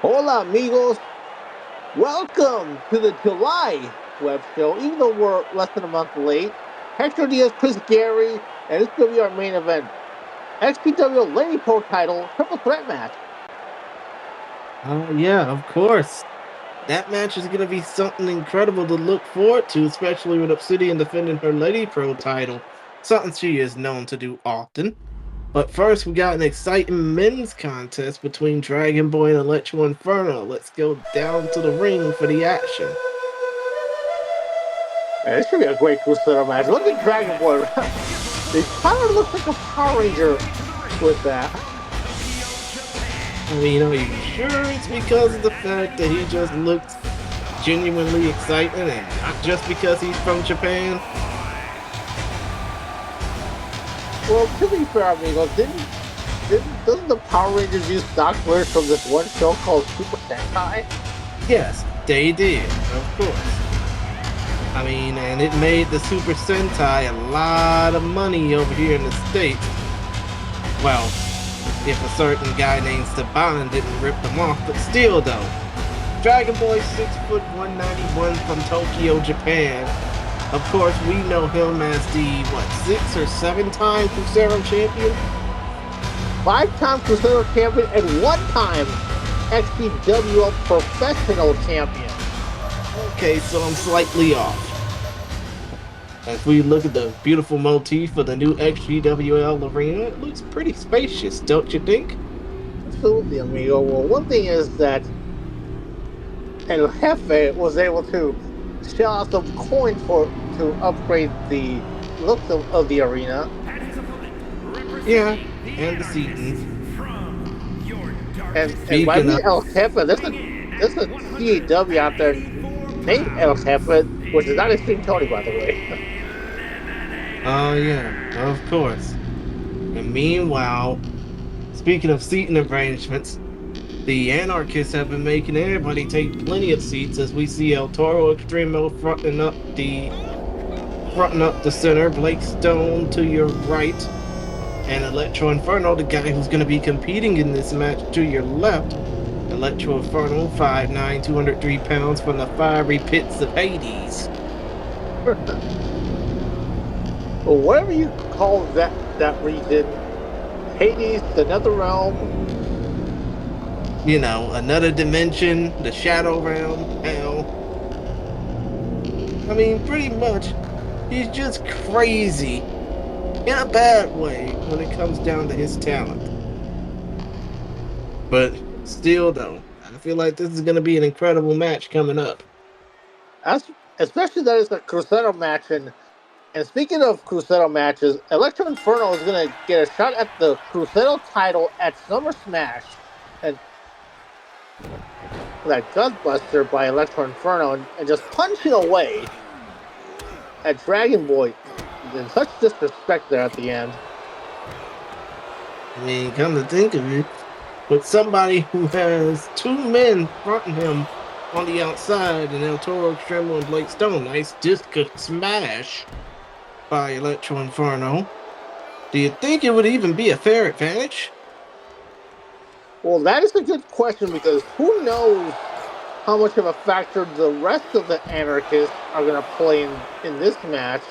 Hola, amigos. Welcome to the July web show. Even though we're less than a month late, Hector Diaz, Chris Gary, and this will be our main event. XGWL Lady Pro title triple threat match. Yeah, of course. That match is going to be something incredible to look forward to, especially with Obsidian defending her Lady Pro title, something she is known to do often. But first, we got an exciting men's contest between Dragon Boy and Electro Inferno. Let's go down to the ring for the action. Man, this should be a great Crusader match. Look at Dragon Boy. He kind of looks like a Power Ranger with that. I mean, are you sure it's because of the fact that he just looks genuinely exciting and not just because he's from Japan? Well, to be fair, amigos, doesn't the Power Rangers use stock footage from this one show called Super Sentai? Yes, they did, of course. I mean, and it made the Super Sentai a lot of money over here in the States. Well, if a certain guy named Saban didn't rip them off, but still though. Dragon Boy 6'1", 191 from Tokyo, Japan. Of course, we know him as the, 6 or 7-time Crusader champion? 5-time Crusader champion and 1-time XGWL professional champion. Okay, so I'm slightly off. As we look at the beautiful motif of the new XGWL arena, it looks pretty spacious, don't you think? Absolutely, amigo. Well, one thing is that El Jefe was able to shell out some coins to upgrade the looks of the arena. Yeah, and the seating. And by Speaking being of, El Jefe, there's a CAW out there named El Jefe, which is not Extreme Tony, by the way. oh yeah, of course. And meanwhile, speaking of seating arrangements, the anarchists have been making everybody take plenty of seats as we see El Toro Extremo fronting up the center, Blake Stone to your right, and Electro Inferno, the guy who's going to be competing in this match, to your left. Electro Inferno, 5'9", 203 pounds from the fiery pits of Hades. Well, whatever you call that region, Hades, the Netherrealm. You know, another dimension, the Shadow Realm, hell. I mean, pretty much, he's just crazy in a bad way when it comes down to his talent. But still, though, I feel like this is going to be an incredible match coming up. Especially that it's a Crusader match. And speaking of Crusader matches, Electro Inferno is going to get a shot at the Crusader title at Summer Smash. And that gutbuster by Electro Inferno and just punching away at Dragon Boy. And such disrespect there at the end. I mean, come to think of it, with somebody who has two men fronting him on the outside, and El Toro Extremo and Blake Stone, nice discus smash by Electro Inferno. Do you think it would even be a fair advantage? Well, that is a good question because who knows how much of a factor the rest of the anarchists are going to play in this match,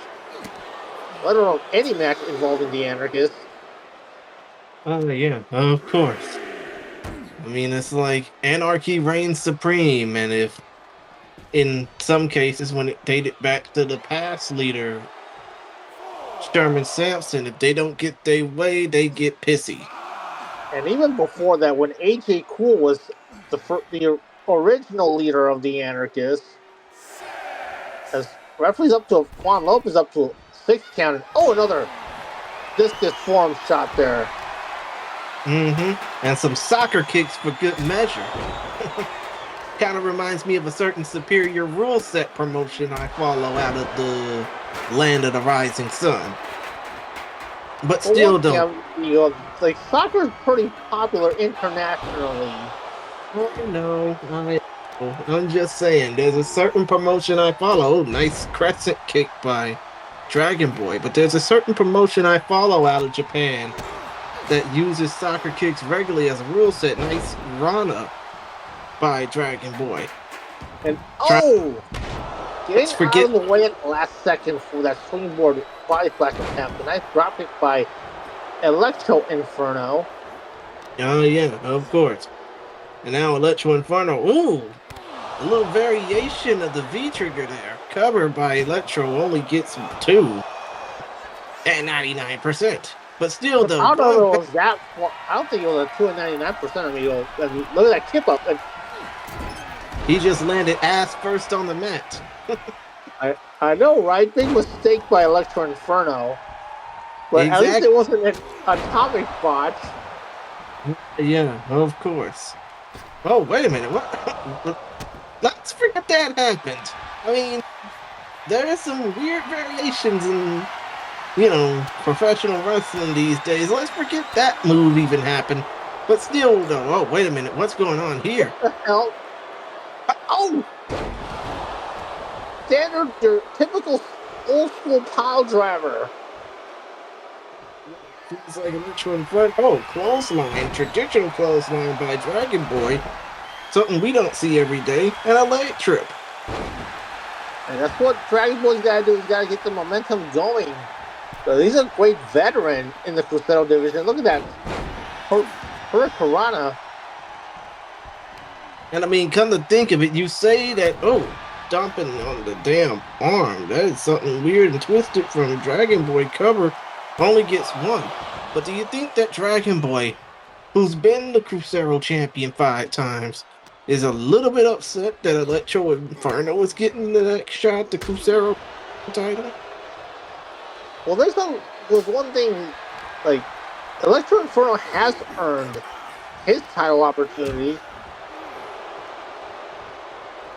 let alone any match involving the anarchists. Oh, yeah, of course. I mean, it's like anarchy reigns supreme, and if in some cases, when it dated back to the past leader, Sherman Sampson, if they don't get their way, they get pissy. And even before that, when AJ Cool was the original leader of the anarchists, as referees up to Juan Lopez up to a 6 count. And, oh, another discus form shot there. And some soccer kicks for good measure. Kind of reminds me of a certain superior rule set promotion I follow out of the land of the rising sun. But still, don't. Like soccer is pretty popular internationally. No, I'm just saying, there's a certain promotion I follow. Nice crescent kick by Dragon Boy, but there's a certain promotion I follow out of Japan that uses soccer kicks regularly as a rule set. Nice Rana. by Dragon Boy. And getting Let's out forget. of the way at the last second for that springboard body flash attempt. A nice drop kick by Electro Inferno. Oh yeah, of course. And now Electro Inferno. Ooh, a little variation of the V trigger there. Covered by Electro only gets 2 at 99%. But still, But though, I don't know going if it back, was that. Well, I don't think it was a 299%. I mean, look at that kip up. And he just landed ass first on the mat. I know, right? Big mistake by Electro Inferno. But at least Exactly. it wasn't an atomic botch. Yeah, of course. Oh, wait a minute. What? Let's forget that happened. I mean, there is some weird variations in, professional wrestling these days. Let's forget that move even happened. But still, though, oh, wait a minute. What's going on here? The hell? Oh! Standard, your typical old school pile driver. Feels like Electro in front. Oh, clothesline. Traditional clothesline by Dragon Boy. Something we don't see every day. And a leg trip. And that's what Dragon Boy's got to do. He's got to get the momentum going. So he's a great veteran in the Cruzeiro division. Look at that. Hurricanrana. And I mean, come to think of it, you say that, stomping on the damn arm. That is something weird and twisted from Dragon Boy cover. Only gets 1. But do you think that Dragon Boy, who's been the Cruzeiro champion 5 times, is a little bit upset that Electro Inferno is getting the next shot at the Cruzeiro title? Well, there's one thing, like, Electro Inferno has earned his title opportunity.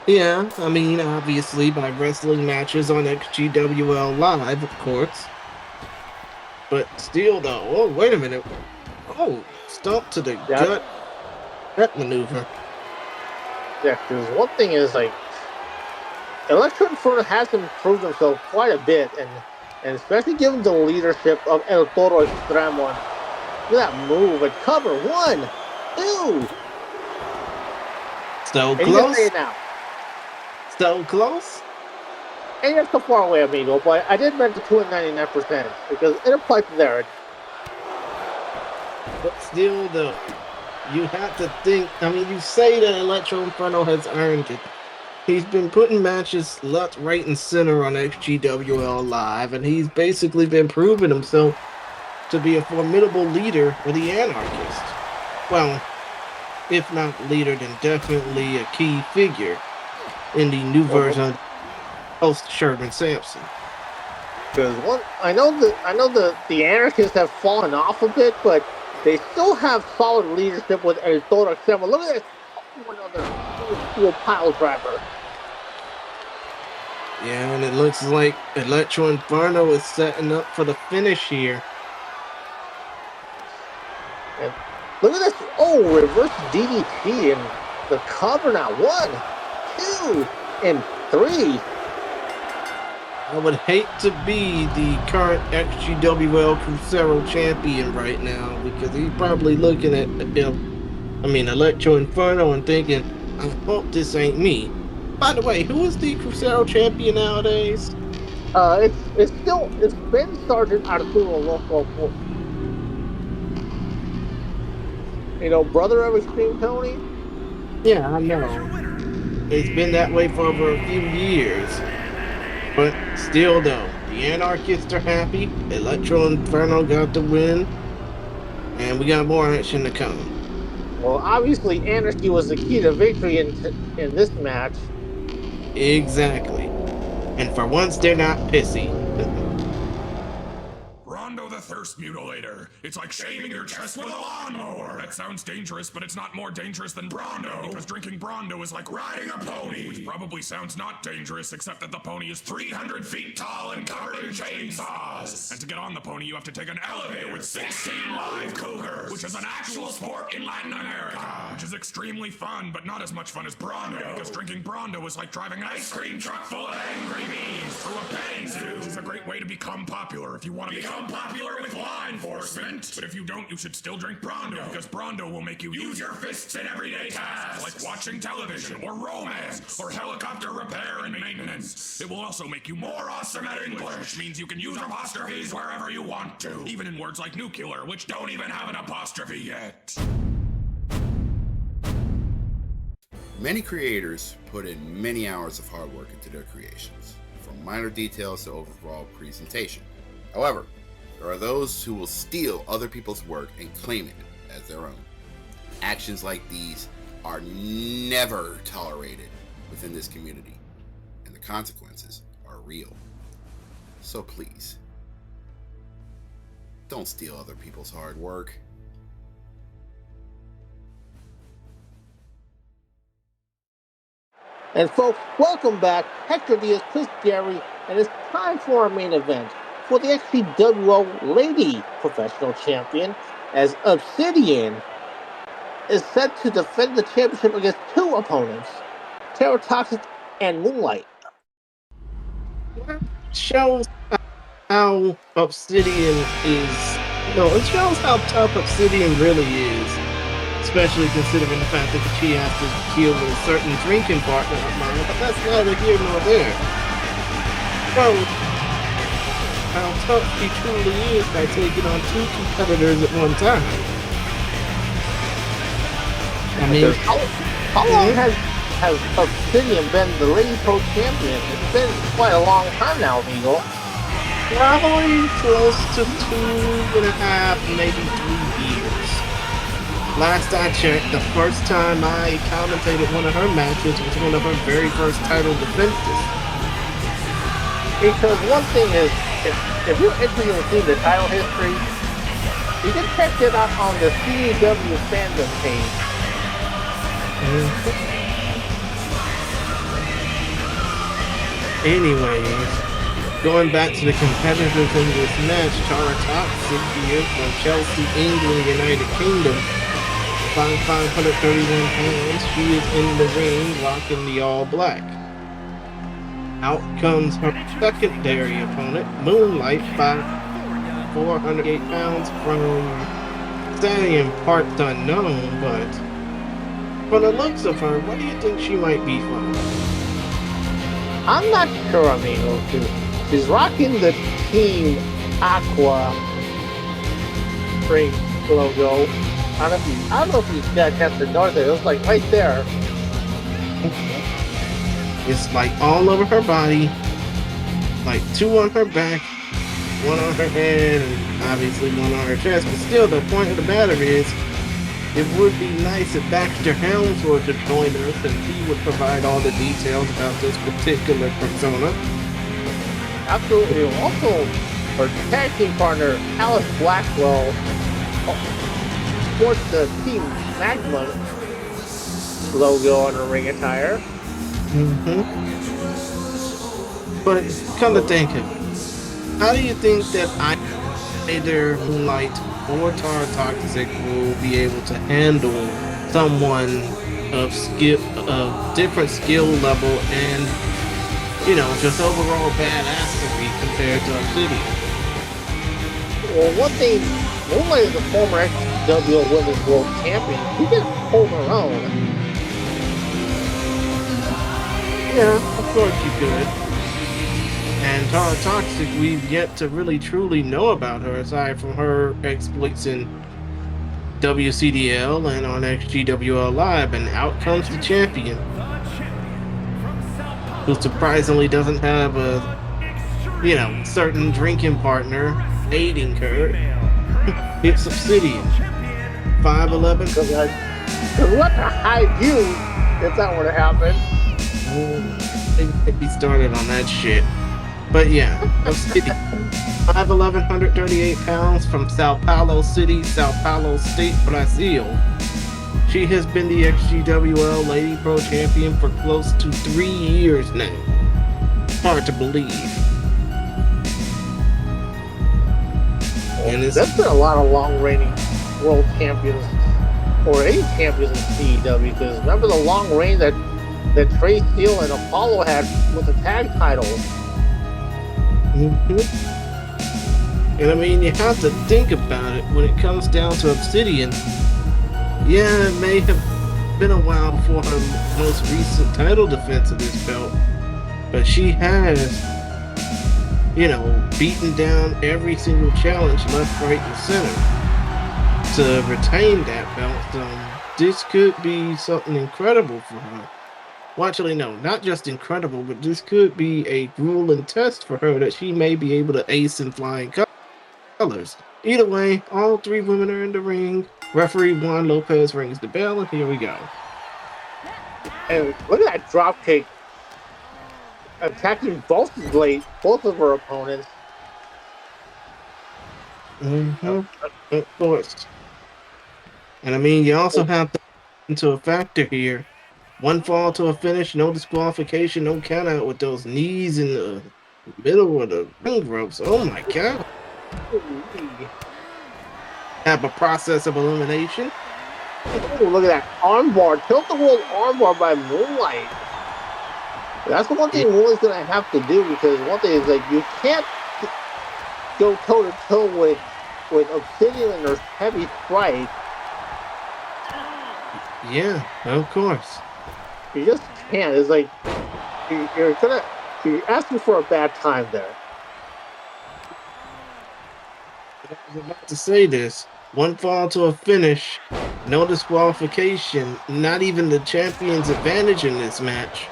Yeah, I mean, obviously by wrestling matches on XGWL Live, of course. But still, though, oh, wait a minute. Oh, stomp to the gut. That maneuver. Yeah, because one thing is, like, Electro Inferno has improved himself quite a bit, and especially given the leadership of El Toro Extremo. Look at that move and cover. 1, 2. So And you can close. say it now. So close. And you're so far away, amigo, but I did mention 299% because it applies there. But still, though, you have to think. I mean, you say that Electro Inferno has earned it. He's been putting matches left, right, and center on XGWL Live, and he's basically been proving himself to be a formidable leader for the Anarchist. Well, if not leader, then definitely a key figure in the new version post Sherman Sampson. Because I know the Anarchists have fallen off a bit, but they still have solid leadership with El Toro Extremo. Look at this, another cool pile driver. Yeah, and it looks like Electro Inferno is setting up for the finish here. And look at this, reverse DDT and the cover now. 1, 2, and 3. I would hate to be the current XGWL Cruzeiro champion right now because he's probably looking at Electro Inferno and thinking, I hope this ain't me. By the way, who is the Cruzeiro champion nowadays? It's been Sergeant Arturo Loco, brother of Extreme Tony. Yeah, I know. It's been that way for over a few years. But still, though, the Anarchists are happy. Electro Inferno got the win. And we got more action to come. Well, obviously, anarchy was the key to victory in this match. Exactly. And for once, they're not pissy. Rondo the Thirst Mutilator. It's like shaving your chest with a lawnmower. That sounds dangerous, but it's not more dangerous than Brondo. Because drinking Brondo is like riding a pony. Which probably sounds not dangerous, except that the pony is 300 feet tall and covered in chainsaws. And to get on the pony, you have to take an elevator with 16 live cougars. Which is an actual sport in Latin America. Which is extremely fun, but not as much fun as Brondo. Because drinking Brondo is like driving an ice cream truck full of angry bees through a petting zoo. Which is a great way to become popular if you want to become popular with law enforcement. But if you don't, you should still drink Brondo, because Brondo will make you use your fists in everyday tasks, like watching television, or romance, or helicopter repair and maintenance. It will also make you more awesome at English, which means you can use apostrophes wherever you want to, even in words like nuclear, which don't even have an apostrophe yet. Many creators put in many hours of hard work into their creations, from minor details to overall presentation. However, there are those who will steal other people's work and claim it as their own. Actions like these are never tolerated within this community, and the consequences are real. So please, don't steal other people's hard work. And folks, welcome back. Hector Diaz, Chris Gary, and it's time for our main event for the XGWL Lady Professional Champion, as Obsidian is set to defend the championship against two opponents, Toxic and Moonlight. Shows how Obsidian is. It shows how tough Obsidian really is. Especially considering the fact that she has to deal with a certain drinking partner of mine, but that's neither here nor there. So, how tough she truly is by taking on two competitors at one time. I mean, how long has Obsidian been the Lady Pro Champion? It's been quite a long time now, Eagle. probably close to 2.5, maybe 3 years. Last I checked, the first time I commentated one of her matches was one of her very first title defenses. Because one thing is, if you're interested in seeing the title history, you can check it out on the CW fandom page. Anyways, going back to the competitors in this match, Toxic here from Chelsea, England, United Kingdom. 531 pounds, she is in the ring rocking the all black. Out comes her secondary opponent, Moonlight, 408 pounds from staying parts unknown, but from the looks of her, what do you think she might be from? I'm not sure, amigo. She's rocking the Team Aqua ring logo. I don't know if you got a chance to notice it. It was like right there. It's like all over her body, like 2 on her back, 1 on her head, and obviously 1 on her chest. But still, the point of the matter is, it would be nice if Baxter Helms were to join us and he would provide all the details about this particular persona. Absolutely. Also, her tag team partner, Alice Blackwell, sports the Team Magma logo on her ring attire. But come to think of it, how do you think that either Moonlight or Toxic will be able to handle someone of different skill level and, just overall badassery compared to Obsidian? Well, one thing, Moonlight is a former XGWL Women's World Champion. She can hold her own. Yeah, of course you could. And Toxic, we've yet to really truly know about her aside from her exploits in WCDL and on XGWL Live, and out comes the champion, who surprisingly doesn't have a, certain drinking partner aiding her. It's Obsidian. 5'11". Because what a high view if that were to happen. He started on that shit. But yeah, Obsidian. 5'11", 138 pounds from Sao Paulo City, Sao Paulo State, Brazil. She has been the XGWL Lady Pro Champion for close to 3 years now. Hard to believe. And That's been a lot of long-reigning world champions, or any champions in CEW, because remember the long reign that Trey Steele and Apollo had with the tag titles. And I mean, you have to think about it when it comes down to Obsidian. Yeah, it may have been a while before her most recent title defense of this belt, but she has, beaten down every single challenge left, right, and center to retain that belt. This could be something incredible for her. Well, actually, no, not just incredible, but this could be a grueling test for her that she may be able to ace in flying colors. Either way, all three women are in the ring. Referee Juan Lopez rings the bell, and here we go. And look at that drop kick attacking both of her opponents. Of course. And I mean, you also have to into a factor here. One fall to a finish, no disqualification, no count out with those knees in the middle of the ring ropes. Oh my god. Have a process of elimination. Oh, look at that armbar. Tilt-the-world armbar by Moonlight. That's the one thing Moonlight's going to have to do, because one thing is, like, you can't go toe-to-toe with Obsidian and her heavy strike. Yeah, of course. You just can't. It's like you're asking for a bad time there. I was about to say this. One fall to a finish, no disqualification, not even the champion's advantage in this match.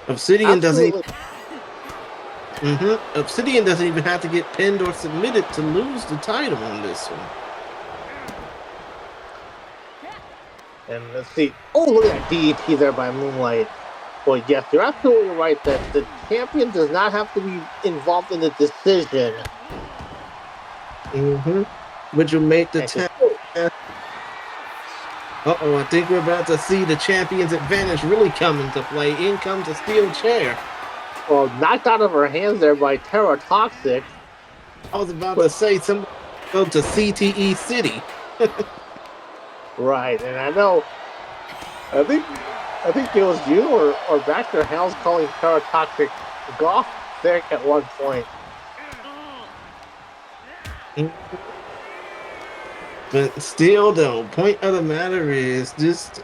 Obsidian Absolutely. Obsidian doesn't even have to get pinned or submitted to lose the title on this one. And let's see. Oh, look at that DDT there by Moonlight. Well, yes, you're absolutely right that the champion does not have to be involved in the decision. Which will make the tap. Uh-oh, I think we're about to see the champion's advantage really come into play. In comes a steel chair. Well, knocked out of her hands there by Terra Toxic. I was about to say somebody go to CTE City. Right, and I think it was you or Baxter House calling Terra Toxic golf thick at one point. But still, though, point of the matter is just,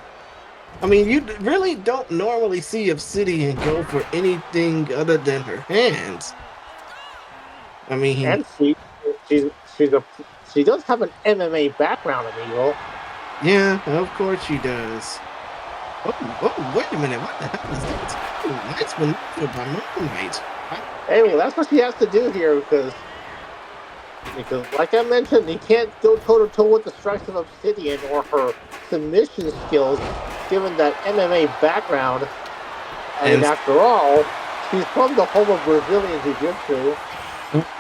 I mean, you really don't normally see Obsidian go for anything other than her hands. I mean, and she does have an MMA background, amigo. Yeah, of course she does. Oh, wait a minute, what the hell is that? Oh, nice maneuver by Moonlight. Hey, well, that's what she has to do here, because like I mentioned, you can't go toe-to-toe with the strikes of Obsidian or her submission skills, given that MMA background. I mean, after all, she's from the home of Brazilian Jiu-Jitsu.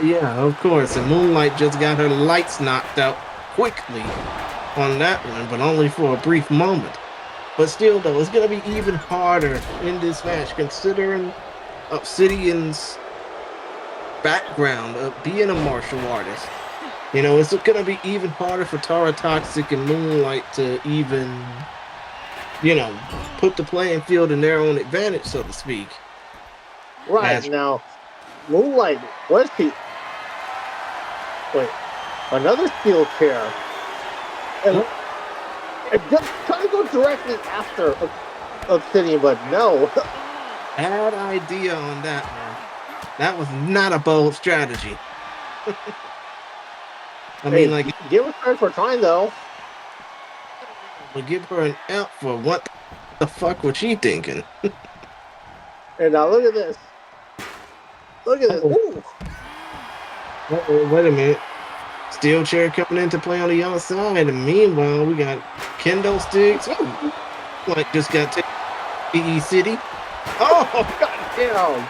Yeah, of course, and Moonlight just got her lights knocked out quickly on that one, but only for a brief moment. But still, though, it's going to be even harder in this match, considering Obsidian's background of being a martial artist. It's going to be even harder for Terra Toxic and Moonlight to even, put the playing field in their own advantage, so to speak. Right, now, Moonlight, what is she? Wait, another steel chair. And just trying to go directly after Obsidian, but no. Bad idea on that one. That was not a bold strategy. Give her credit for trying, though. We'll give her an F for what the fuck was she thinking? And now look at this. Look at this. Ooh. Wait a minute. Steel chair coming into play on the other side, and meanwhile we got kendo sticks. Oh, like just got to PE City. Oh, goddamn!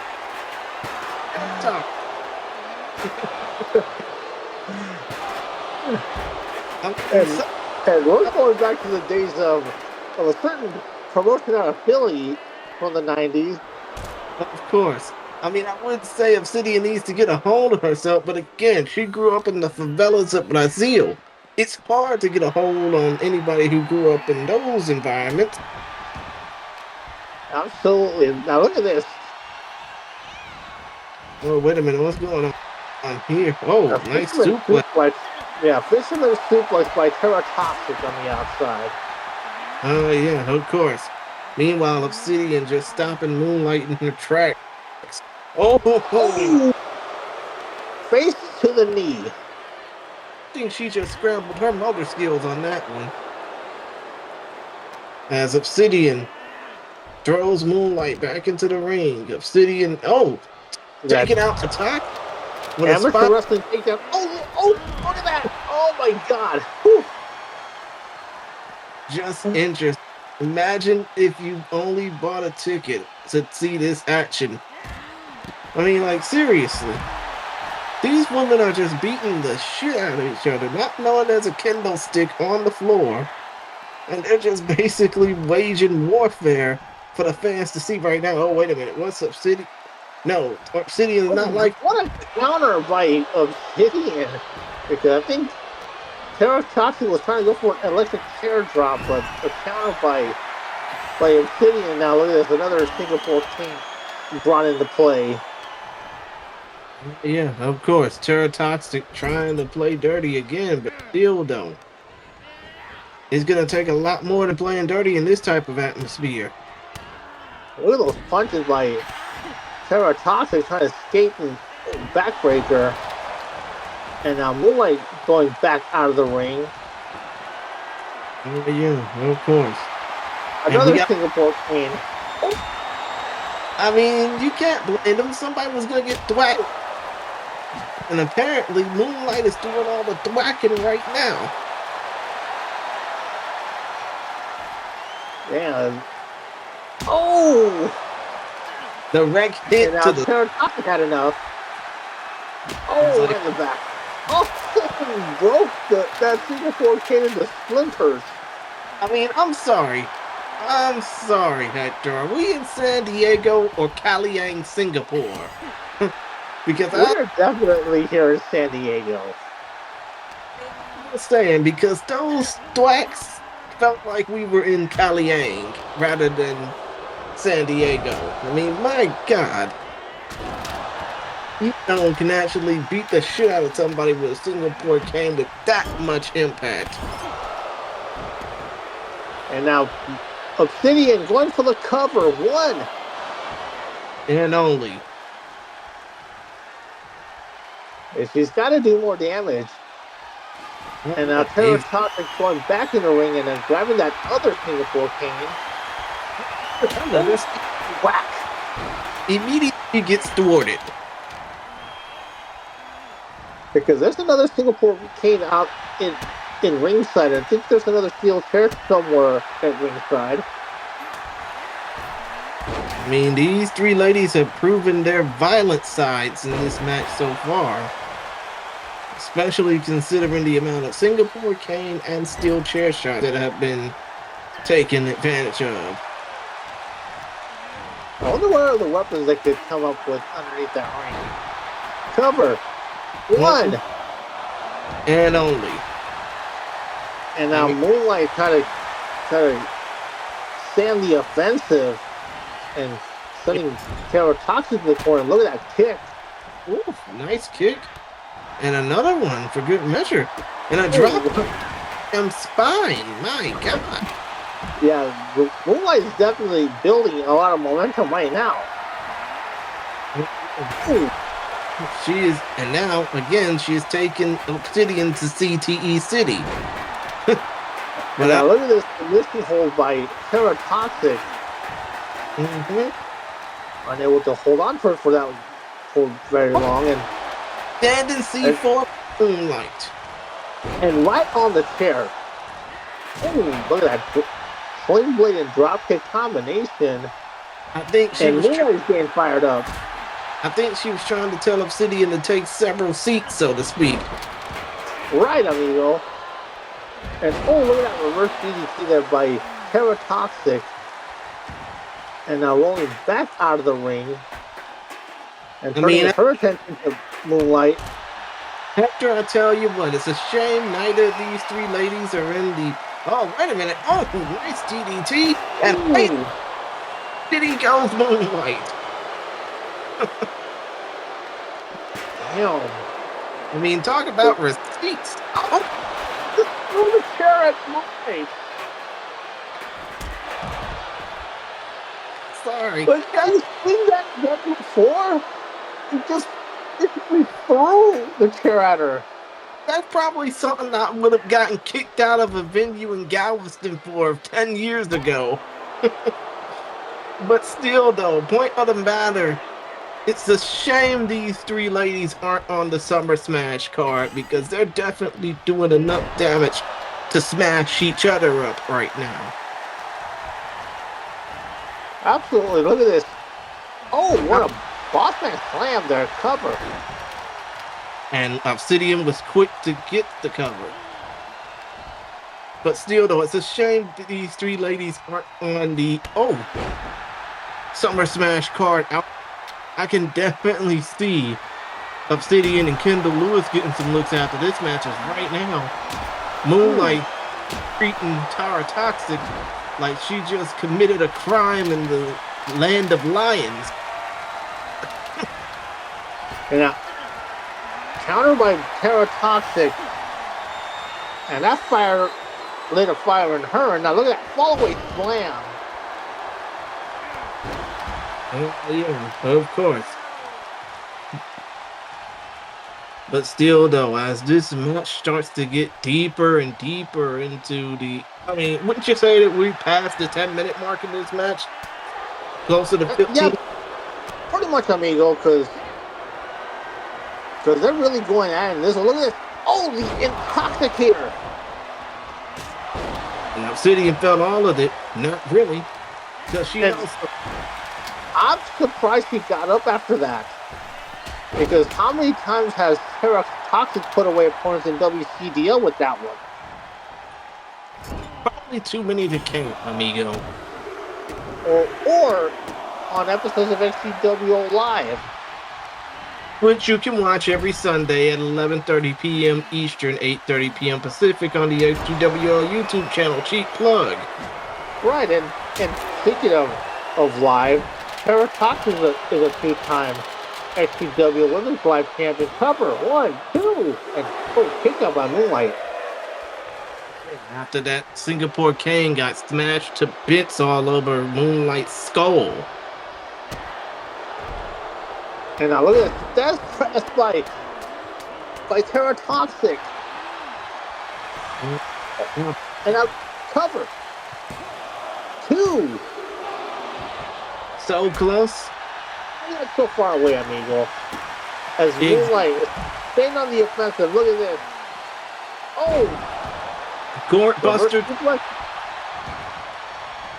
And we're going back to the days of a certain promotion out of Philly from the 90s. Of course. I mean, I would say Obsidian needs to get a hold of herself, but again, she grew up in the favelas of Brazil. It's hard to get a hold on anybody who grew up in those environments. Absolutely. Now look at this. Well, wait a minute, what's going on? I'm here. Oh, A nice fisherman suplex. suplex. Yeah, fisherman suplex by Terra Toxic on the outside. Oh, yeah, of course. Meanwhile, Obsidian just stopping Moonlight in her tracks. Oh, Oh! Face to the knee. I think she just scrambled her motor skills on that one. As Obsidian throws Moonlight back into the ring. Obsidian, That taking out attack with a amateur spot. wrestling takedown. Oh, look at that. Oh my God. Whew. Just interesting. Imagine if you only bought a ticket to see this action. I mean, like, seriously. These women are just beating the shit out of each other, not knowing there's a kendo stick on the floor. And they're just basically waging warfare for the fans to see right now. Oh, wait a minute. What's Obsidian? No, Obsidian is not like. What a counter by Obsidian. Because I think Terra Toxic was trying to go for an electric chair drop, but a counter by Obsidian. Now look at this, another Singapore King brought into play. Yeah, of course. Terra Toxic trying to play dirty again, but still don't. It's going to take a lot more than playing dirty in this type of atmosphere. Look at those punches by Terra Toxic trying to escape and backbreaker. And now Moonlight going back out of the ring. Yeah, of course. Another Singapore King. I mean, you can't blame them. Somebody was going to get thwacked. And apparently, Moonlight is doing all the thwacking right now. Yeah. Oh! The wreck hit and to now the. Terra Toxic had enough. Oh, like, right in the back. Oh, broke that Singapore King into splinters. I mean, I'm sorry. I'm sorry, Hector. Are we in San Diego or Caliang, Singapore? Because We're definitely here in San Diego. I'm saying, because those thwacks felt like we were in Caliang rather than San Diego. I mean, my God. You can actually beat the shit out of somebody with a Singapore cane with that much impact. And now Obsidian going for the cover. One. And only. If she's got to do more damage. And now Terra Toxic going back in the ring and then grabbing that other Singapore cane. Whack. Immediately gets thwarted. Because there's another Singapore cane out in ringside. I think there's another steel chair somewhere at ringside. I mean, these three ladies have proven their violent sides in this match so far. Especially considering the amount of Singapore cane and steel chair shots that have been taken advantage of. I wonder what other weapons they could come up with underneath that ring. Cover. One. And only. And now Moonlight try to stand the offensive and sending Terra Toxic to the corner. Look at that kick. Ooh, nice kick. And another one for good measure. And a drop and spine. My God. Yeah, Moonlight is definitely building a lot of momentum right now. Ooh. She is, and now again she is taking Obsidian to CTE City. But now look at this submission hold by Terra Toxic. Unable to hold on for that for very long, and standing C4 Moonlight. And right on the chair. Oh, look at that sling blade and dropkick combination. I think she was getting fired up. I think she was trying to tell Obsidian to take several seats, so to speak. Right, amigo. And oh, look at that reverse DDT there by Terra Toxic. And now rolling back out of the ring. And turning her attention to Moonlight. Hector, I tell you what, it's a shame neither of these three ladies are in the... Oh, wait a minute. Oh, nice DDT. And wait, Diddy goes Moonlight. Damn. I mean, talk about receipts. Oh, just threw the chair at Moonlight. Sorry. But have you seen that done before? He just basically threw the chair at her. That's probably something I would have gotten kicked out of a venue in Galveston for 10 years ago. But still, though, point of the matter, it's a shame these three ladies aren't on the Summer Smash card because they're definitely doing enough damage to smash each other up right now. Absolutely, look at this. Oh, what a bossman slam there, cover. And Obsidian was quick to get the cover. But still, though, it's a shame that these three ladies aren't on the Summer Smash card. I can definitely see Obsidian and Kendall Lewis getting some looks after this match right now. Moonlight treating Tara Toxic like she just committed a crime in the land of lions. And now, countered by Tara Toxic. And that fire lit a fire in her. And now look at that fall-away slam. Oh, yeah, of course. But still, though, as this match starts to get deeper and deeper into the... I mean, wouldn't you say that we passed the 10-minute mark in this match? Closer to 15? Yeah, pretty much, amigo, because they're really going at it in this one. Look at this. Oh, the Intoxicator. And Obsidian felt all of it. Not really. Because she knows... I'm surprised she got up after that. Because how many times has Tara Toxic put away opponents in WCDL with that one? Probably too many to count, amigo. Or on episodes of XGWL Live. Which you can watch every Sunday at 11:30 p.m. Eastern, 8:30 p.m. Pacific on the XGWL YouTube channel. Cheap plug. Right, and speaking of live, Tara Toxic is a two-time XGW Women's Live Champion. Cover 1, 2, and kick out by Moonlight. After that, Singapore Kane got smashed to bits all over Moonlight's skull. And now look at that. That's pressed by Tara Toxic. And now cover 2. So close. Not so far away, amigo. As Moonlight is staying on the offensive. Look at this. Oh! Gort Buster.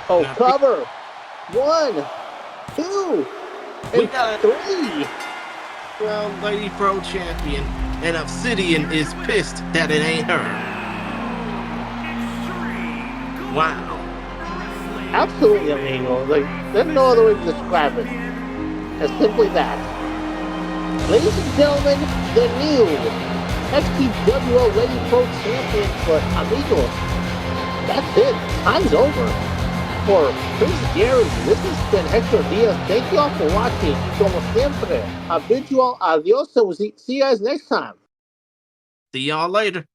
Oh, cover. 1, 2, and 3. Well, Lady Pro Champion, and Obsidian is pissed that it ain't her. Wow. Absolutely, amigo. Like, there's no other way to describe it. As simply that. Ladies and gentlemen, the new XGWL Lady Pro Champion. But, amigos, that's it. Time's over. For Prince Gary, this has been Hector Diaz. Thank you all for watching. Como siempre, I bid you all adios, and we'll see you guys next time. See y'all later.